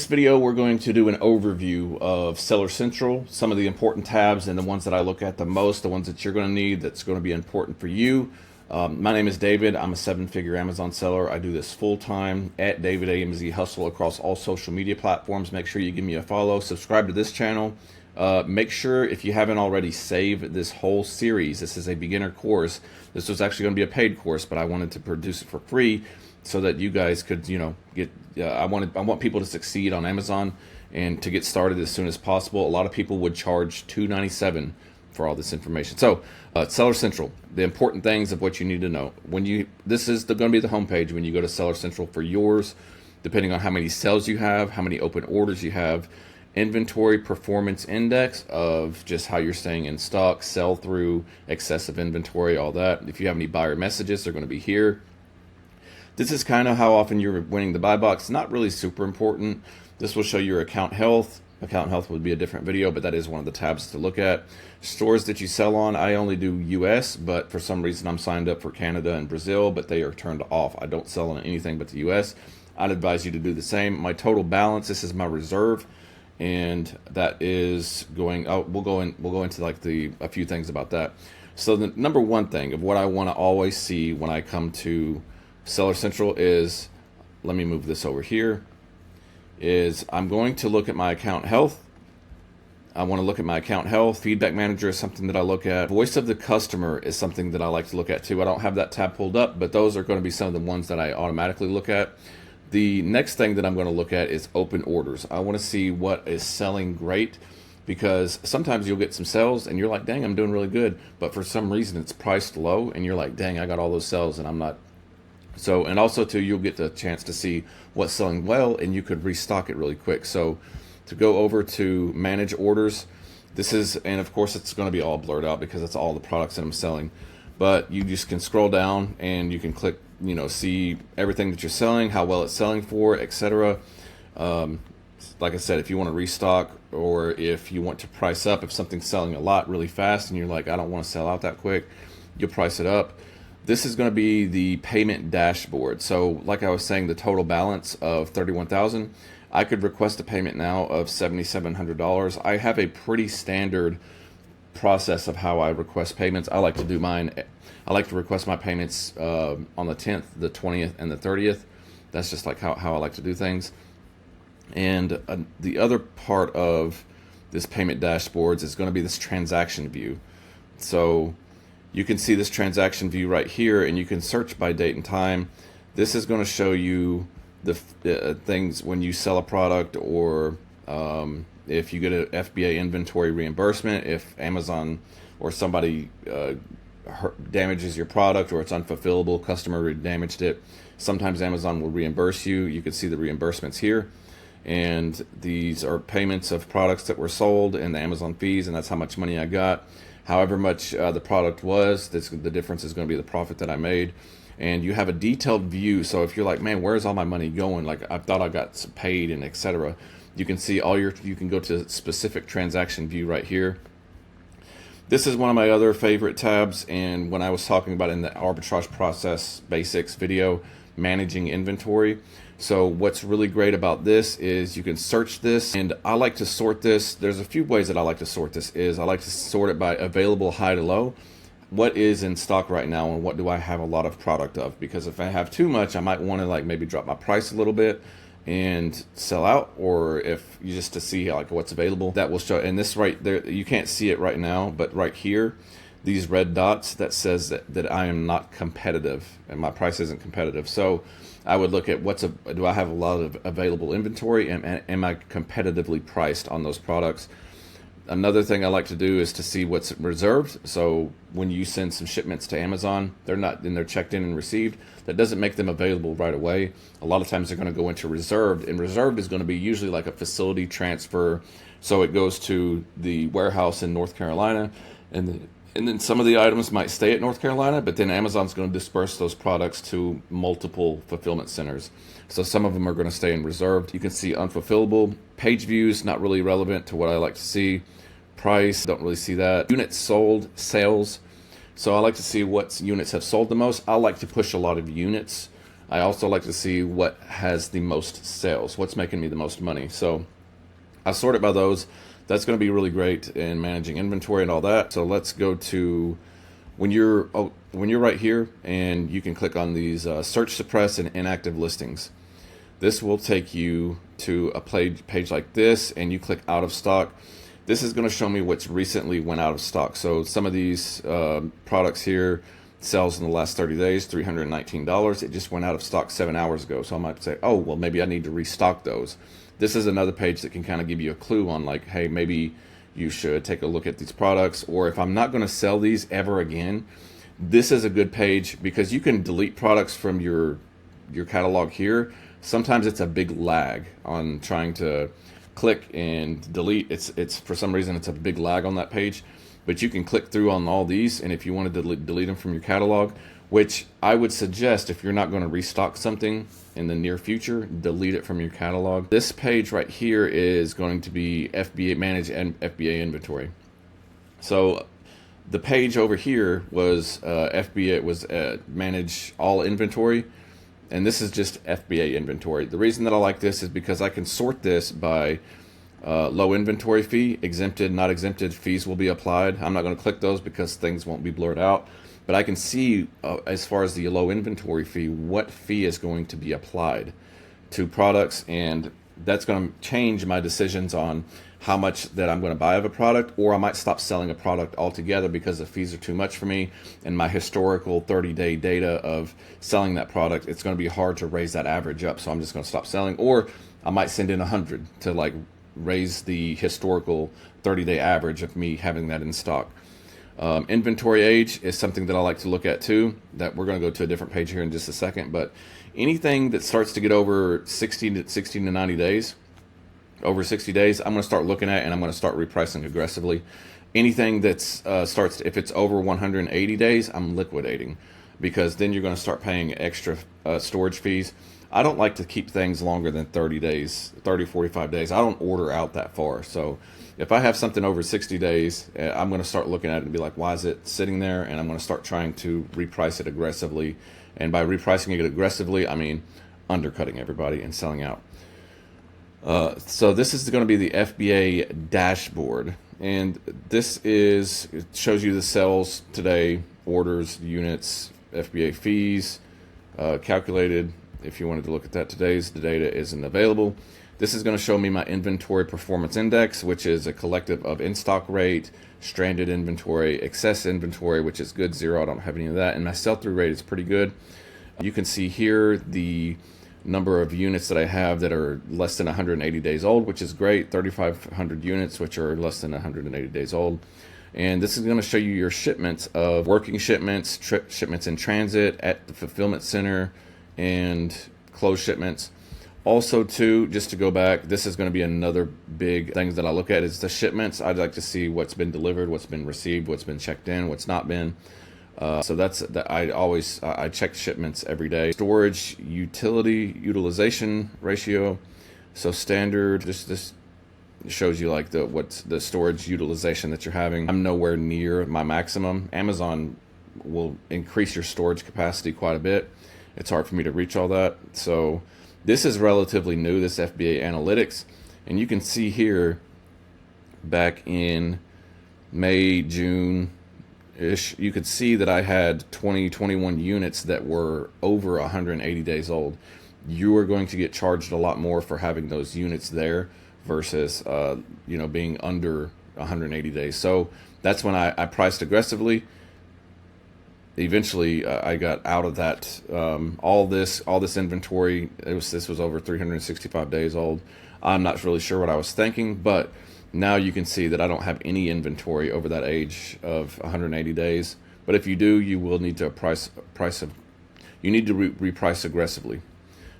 video, we're going to do an overview of Seller Central, some of the important tabs and the ones that I look at the most, the ones that you're going to need, that's going to be important for you. My name is David. I'm a 7-figure Amazon seller. I do this full-time at David AMZ Hustle across all social media platforms. Make sure you give me a follow, subscribe to this channel. Make sure, if you haven't already, save this whole series. This is a beginner course. This was actually going to be a paid course, but I wanted to produce it for free so that you guys could, get. I want people to succeed on Amazon and to get started as soon as possible. A lot of people would charge $297 for all this information. So, Seller Central, the important things of what you need to know. This is going to be the homepage when you go to Seller Central for yours, depending on how many sales you have, how many open orders you have. Inventory performance index of just how you're staying in stock, sell through, excessive inventory, all that. If you have any buyer messages, they're going to be here. This is kind of how often you're winning the buy box. Not really super important. This will show your account health. Account health would be a different video, but that is one of the tabs to look at. Stores that you sell on, I only do US, but for some reason I'm signed up for Canada and Brazil, but they are turned off. I don't sell on anything but the US. I'd advise you to do the same. My total balance, this is my reserve, and that is going. We'll go into like a few things about that. So the number one thing of what I want to always see when I come to Seller Central is, let me move this over here, is I'm going to look at my account health. I want to look at my account health. Feedback Manager is something that I look at. Voice of the Customer is something that I like to look at too. I don't have that tab pulled up, but those are going to be some of the ones that I automatically look at. The next thing that I'm going to look at is open orders. I want to see what is selling great, because sometimes you'll get some sales and you're like, dang, I'm doing really good, but for some reason it's priced low and you're like, dang, I got all those sales and I'm not. So, and also too, you'll get the chance to see what's selling well and you could restock it really quick. So to go over to manage orders, this is, and of course it's going to be all blurred out because it's all the products that I'm selling, but you just can scroll down and you can click, see everything that you're selling, how well it's selling for, etc. Like I said, if you want to restock or if you want to price up, if something's selling a lot really fast and you're like, I don't want to sell out that quick, you'll price it up. This is going to be the payment dashboard. So like I was saying, the total balance of $31,000, I could request a payment now of $7,700. I have a pretty standard process of how I request payments. I like to do mine. I like to request my payments on the 10th, the 20th, and the 30th. That's just like how I like to do things. And the other part of this payment dashboards is going to be this transaction view. So you can see this transaction view right here, and you can search by date and time. This is going to show you the things when you sell a product, or if you get an FBA inventory reimbursement, if Amazon or somebody damages your product or it's unfulfillable, customer damaged it. Sometimes Amazon will reimburse you. You can see the reimbursements here. And these are payments of products that were sold and the Amazon fees, and that's how much money I got. However much the product was, the difference is going to be the profit that I made. And you have a detailed view. So if you're like, man, where's all my money going? Like, I thought I got paid and etc. You can see you can go to specific transaction view right here. This is one of my other favorite tabs. And when I was talking about in the arbitrage process basics video, managing inventory. So what's really great about this is you can search this, and I like to sort this. There's a few ways that I like to sort this. I like to sort it by available high to low. What is in stock right now and what do I have a lot of product of? Because if I have too much, I might want to like maybe drop my price a little bit and sell out, or if you just to see like what's available. That will show, and this right there, you can't see it right now, but right here, these red dots that says that I am not competitive and my price isn't competitive. So I would look at do I have a lot of available inventory, and am I competitively priced on those products? Another thing I like to do is to see what's reserved. So when you send some shipments to Amazon, they're checked in and received. That doesn't make them available right away. A lot of times they're going to go into reserved, and reserved is going to be usually like a facility transfer. So it goes to the warehouse in North Carolina, and then some of the items might stay at North Carolina, but then Amazon's going to disperse those products to multiple fulfillment centers. So some of them are going to stay in reserved. You can see unfulfillable. Page views, not really relevant to what I like to see. Price, don't really see that. Units sold, sales. So I like to see what units have sold the most. I like to push a lot of units I also like to see what has the most sales, what's making me the most money. So I sort it by those. That's going to be really great in managing inventory and all that. So let's go to when you're right here, and you can click on these search, suppress, and inactive listings. This will take you to a page like this, and you click out of stock. This is going to show me what's recently went out of stock. So some of these products here, sells in the last 30 days, $319. It just went out of stock 7 hours ago. So I might say, oh, well, maybe I need to restock those. This is another page that can kind of give you a clue on like, hey, maybe you should take a look at these products. Or if I'm not going to sell these ever again, this is a good page because you can delete products from your catalog here. Sometimes it's a big lag on trying to click and delete. It's for some reason it's a big lag on that page, but you can click through on all these, and if you want to delete them from your catalog, which I would suggest if you're not going to restock something in the near future, delete it from your catalog. This page right here is going to be FBA Manage and FBA Inventory. So the page over here was FBA was Manage All Inventory, and this is just FBA Inventory. The reason that I like this is because I can sort this by low inventory fee, exempted, not exempted, fees will be applied. I'm not going to click those because things won't be blurred out, but I can see as far as the low inventory fee, what fee is going to be applied to products, and that's going to change my decisions on how much that I'm going to buy of a product, or I might stop selling a product altogether because the fees are too much for me, and my historical 30-day data of selling that product, it's going to be hard to raise that average up, so I'm just going to stop selling, or I might send in 100 to like raise the historical 30-day average of me having that in stock. Inventory age is something that I like to look at too, that we're going to go to a different page here in just a second, but anything that starts to get over 60 to 90 days, over 60 days, I'm going to start looking at, and I'm going to start repricing aggressively. Anything that's starts, if it's over 180 days, I'm liquidating, because then you're going to start paying extra storage fees. I don't like to keep things longer than 30 days, 30, 45 days. I don't order out that far. So if I have something over 60 days, I'm going to start looking at it and be like, why is it sitting there? And I'm going to start trying to reprice it aggressively. And by repricing it aggressively, I mean undercutting everybody and selling out. So this is going to be the FBA Dashboard. And this it shows you the sales today, orders, units, FBA fees, calculated. If you wanted to look at that, today's the data isn't available. This is going to show me my inventory performance index, which is a collective of in-stock rate, stranded inventory, excess inventory, which is good, 0. I don't have any of that. And my sell-through rate is pretty good. You can see here the number of units that I have that are less than 180 days old, which is great. 3,500 units, which are less than 180 days old. And this is going to show you your shipments of working shipments, shipments in transit, at the fulfillment center, and closed shipments. Also too, just to go back, this is going to be another big thing that I look at is the shipments. I'd like to see what's been delivered, what's been received, what's been checked in, what's not been. So that's that. I check shipments every day. Storage utilization ratio. So standard, this shows you like what's the storage utilization that you're having. I'm nowhere near my maximum. Amazon will increase your storage capacity quite a bit. It's hard for me to reach all that. So this is relatively new, this FBA Analytics. And you can see here back in May, June-ish, you could see that I had 21 units that were over 180 days old. You are going to get charged a lot more for having those units there versus being under 180 days. So that's when I priced aggressively. Eventually, I got out of that. All this inventory. This was over 365 days old. I'm not really sure what I was thinking, but now you can see that I don't have any inventory over that age of 180 days. But if you do, you will need to reprice aggressively.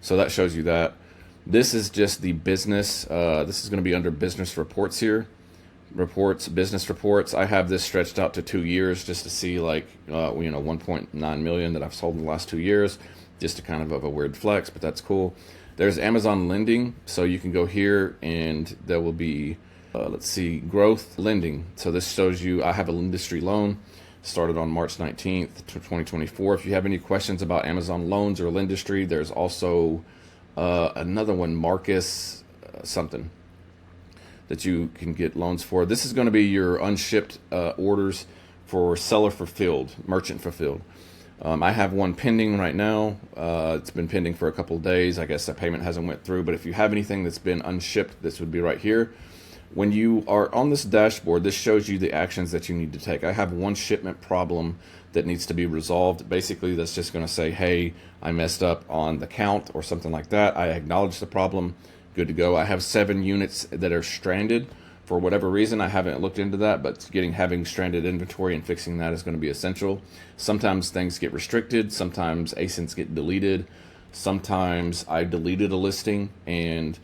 So that shows you that. This is just the business. This is going to be under business reports here. Business reports. I have this stretched out to 2 years just to see 1.9 million that I've sold in the last 2 years, just to kind of a weird flex, but that's cool. There's Amazon lending, so you can go here and there will be, let's see, growth lending. So this shows you I have an industry loan. started on March 19th, 2024. If you have any questions about Amazon loans or Lendistry, there's also another one, Marcus something, that you can get loans for. This is going to be your unshipped orders for seller fulfilled, merchant fulfilled. I have one pending right now. It's been pending for a couple of days. I guess that payment hasn't went through, but if you have anything that's been unshipped, this would be right here. When you are on this dashboard, this shows you the actions that you need to take. I have one shipment problem that needs to be resolved. Basically, that's just going to say, hey, I messed up on the count or something like that. I acknowledge the problem. Good to go. I have 7 units that are stranded for whatever reason. I haven't looked into that, but having stranded inventory and fixing that is going to be essential. Sometimes things get restricted. Sometimes ASINs get deleted. Sometimes I deleted a listing and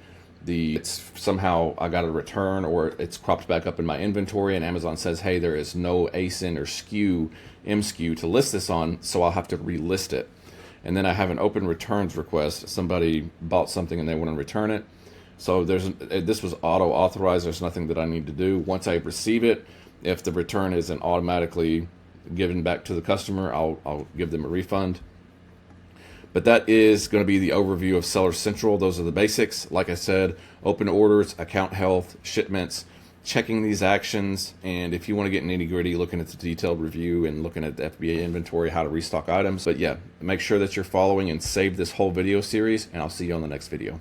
it's somehow I got a return, or it's cropped back up in my inventory and Amazon says, hey, there is no ASIN or MSKU to list this on, so I'll have to relist it. And then I have an open returns request. Somebody bought something and they want to return it. So this was auto authorized. There's nothing that I need to do. Once I receive it, if the return isn't automatically given back to the customer, I'll give them a refund. But that is going to be the overview of Seller Central. Those are the basics. Like I said, open orders, account health, shipments, checking these actions. And if you want to get nitty gritty, looking at the detailed review and looking at the FBA inventory, how to restock items. But yeah, make sure that you're following and save this whole video series, and I'll see you on the next video.